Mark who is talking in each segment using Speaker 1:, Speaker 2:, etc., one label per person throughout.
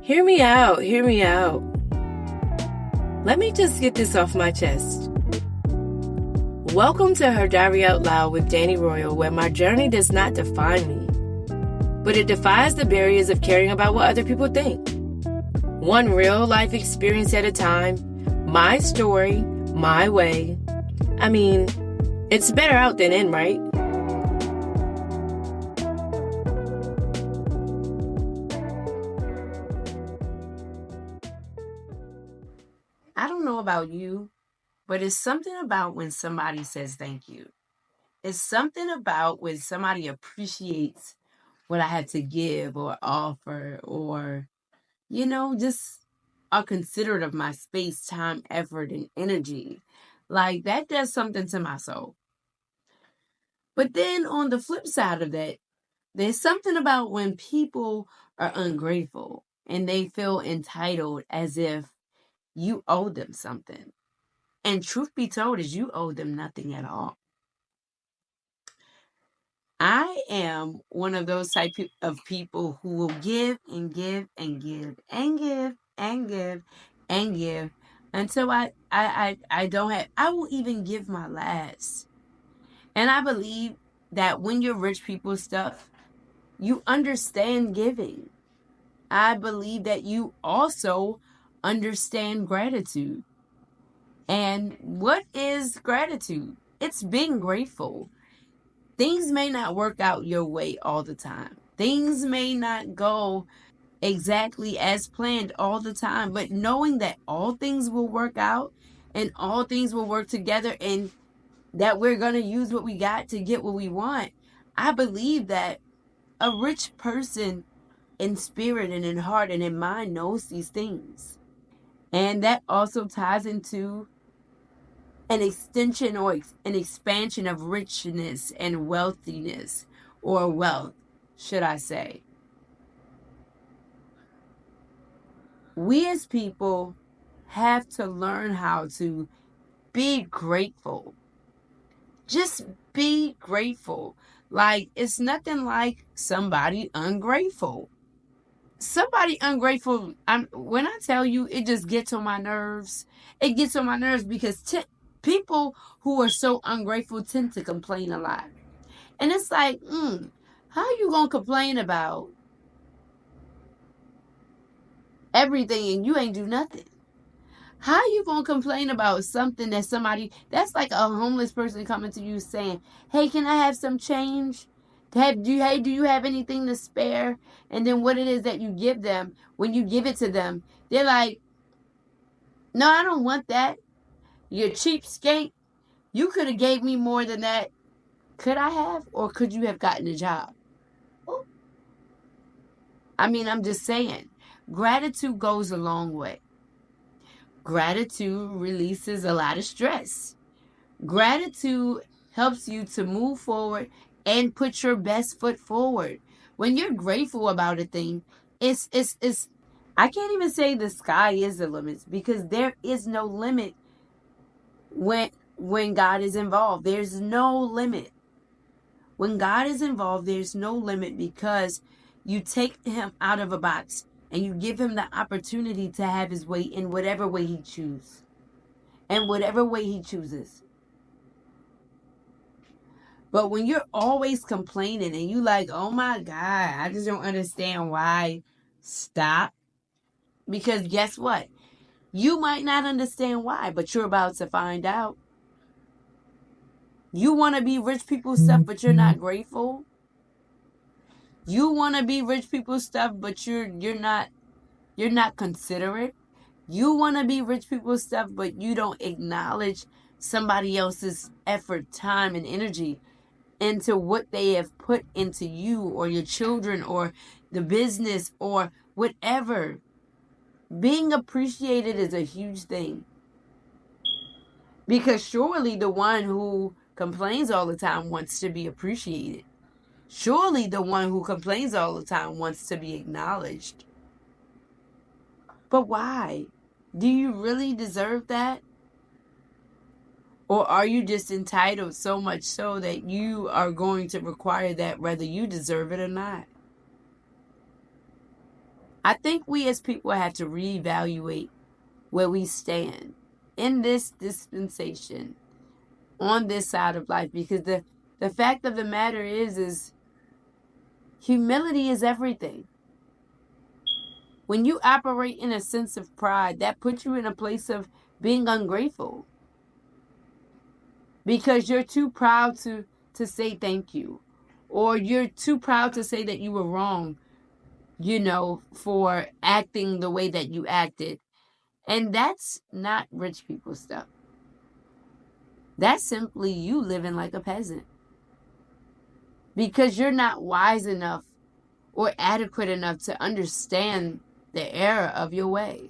Speaker 1: Hear me out, hear me out. Let me just get this off my chest. Welcome to Her Diary Out Loud with Danny Royal, where my journey does not define me, but it defies the barriers of caring about what other people think. One real life experience at a time, my story, my way. I mean, it's better out than in, right? I don't know about you, but it's something about when somebody says thank you. It's something about when somebody appreciates what I had to give or offer or, just are considerate of my space, time, effort, and energy. Like that does something to my soul. But then on the flip side of that, there's something about when people are ungrateful and they feel entitled as if you owe them something. And truth be told, is you owe them nothing at all. I am one of those type of people who will give and give and give and give and give and give until I don't have. I will even give my last. And I believe that when you're rich people stuff, you understand giving. I believe that you also understand gratitude. And what is gratitude? It's being grateful. Things may not work out your way all the time. Things may not go exactly as planned all the time, but knowing that all things will work out and all things will work together and that we're going to use what we got to get what we want. I believe that a rich person in spirit and in heart and in mind knows these things. And that also ties into an extension or an expansion of richness and wealthiness, or wealth, should I say. We as people have to learn how to be grateful. Just be grateful. Like, it's nothing like somebody ungrateful. Somebody ungrateful, when I tell you, it just gets on my nerves. It gets on my nerves because people who are so ungrateful tend to complain a lot. And it's like, how you going to complain about everything and you ain't do nothing? How you going to complain about something that that's like a homeless person coming to you saying, hey, can I have some change? Do you have anything to spare? And then what it is that you give them, when you give it to them, they're like, no, I don't want that. You're cheapskate. You could have gave me more than that. Could I have? Or could you have gotten a job? I mean, I'm just saying. Gratitude goes a long way. Gratitude releases a lot of stress. Gratitude helps you to move forward and put your best foot forward. When you're grateful about a thing, it's I can't even say the sky is the limit because there is no limit when God is involved. There's no limit. When God is involved, there's no limit because you take him out of a box and you give him the opportunity to have his way in whatever way he chooses. And whatever way he chooses. But when you're always complaining and you like, oh my God, I just don't understand why. Stop. Because guess what? You might not understand why, but you're about to find out. You want to be rich people stuff, but you're not grateful. You want to be rich people stuff, but you're not considerate. You want to be rich people stuff, but you don't acknowledge somebody else's effort, time, and energy into what they have put into you or your children or the business or whatever. Being appreciated is a huge thing. Because surely the one who complains all the time wants to be appreciated. Surely the one who complains all the time wants to be acknowledged. But why? Do you really deserve that? Or are you just entitled so much so that you are going to require that whether you deserve it or not? I think we as people have to reevaluate where we stand in this dispensation on this side of life, because the fact of the matter is humility is everything. When you operate in a sense of pride, that puts you in a place of being ungrateful, because you're too proud to say thank you, or you're too proud to say that you were wrong, for acting the way that you acted. And that's not rich people stuff. That's simply you living like a peasant, because you're not wise enough or adequate enough to understand the error of your way.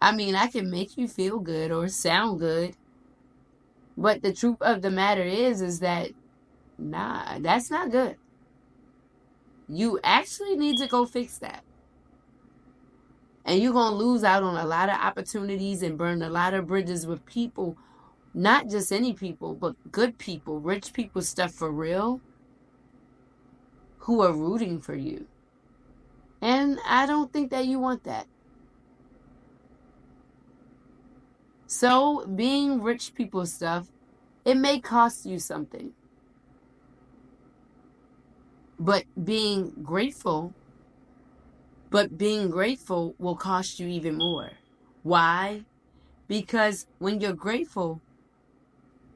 Speaker 1: I mean, I can make you feel good or sound good, but the truth of the matter is that, nah, that's not good. You actually need to go fix that. And you're going to lose out on a lot of opportunities and burn a lot of bridges with people, not just any people, but good people, rich people, stuff for real, who are rooting for you. And I don't think that you want that. So being rich people stuff, it may cost you something. But being grateful will cost you even more. Why? Because when you're grateful,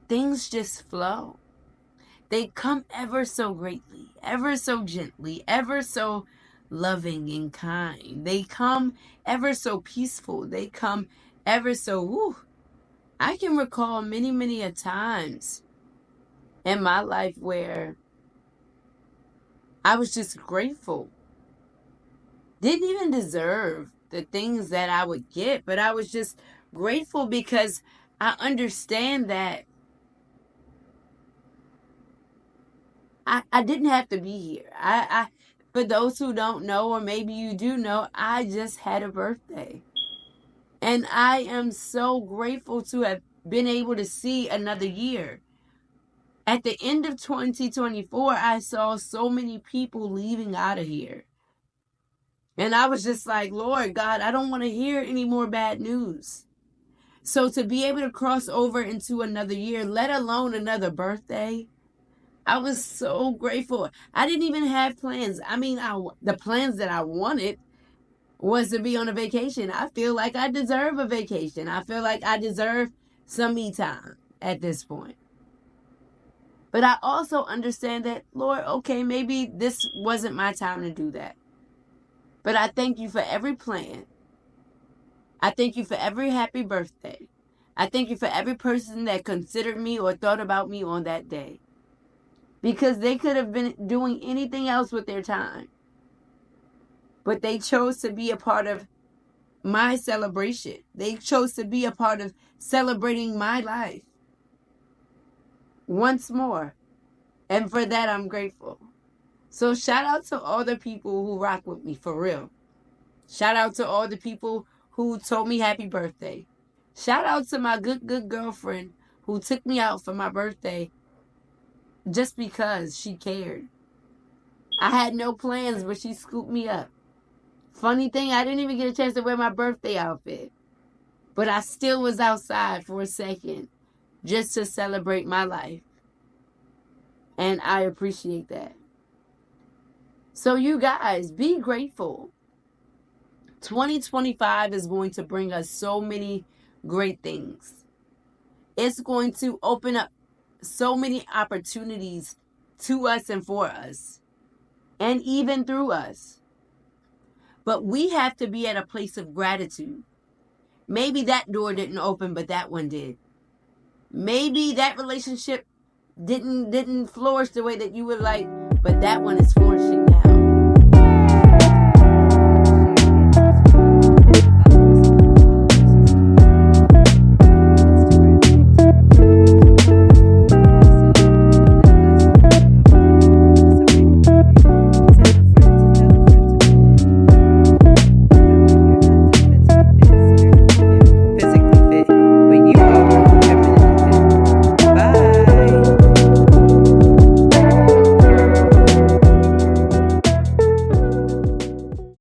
Speaker 1: things just flow. They come ever so greatly, ever so gently, ever so loving and kind. They come ever so peaceful. They come ever so, I can recall many, many a times in my life where I was just grateful. Didn't even deserve the things that I would get, but I was just grateful because I understand that I didn't have to be here. I for those who don't know, or maybe you do know, I just had a birthday. And I am so grateful to have been able to see another year. At the end of 2024, I saw so many people leaving out of here. And I was just like, Lord God, I don't want to hear any more bad news. So to be able to cross over into another year, let alone another birthday, I was so grateful. I didn't even have plans. I mean, the plans that I wanted was to be on a vacation. I feel like I deserve a vacation. I feel like I deserve some me time at this point. But I also understand that, Lord, okay, maybe this wasn't my time to do that. But I thank you for every plan. I thank you for every happy birthday. I thank you for every person that considered me or thought about me on that day. Because they could have been doing anything else with their time. But they chose to be a part of my celebration. They chose to be a part of celebrating my life. Once more. And for that, I'm grateful. So shout out to all the people who rock with me, for real. Shout out to all the people who told me happy birthday. Shout out to my good girlfriend who took me out for my birthday just because she cared. I had no plans, but she scooped me up. Funny thing, I didn't even get a chance to wear my birthday outfit. But I still was outside for a second just to celebrate my life. And I appreciate that. So you guys, be grateful. 2025 is going to bring us so many great things. It's going to open up so many opportunities to us and for us. And even through us. But we have to be at a place of gratitude. Maybe that door didn't open, but that one did. Maybe that relationship didn't flourish the way that you would like, but that one is flourishing now.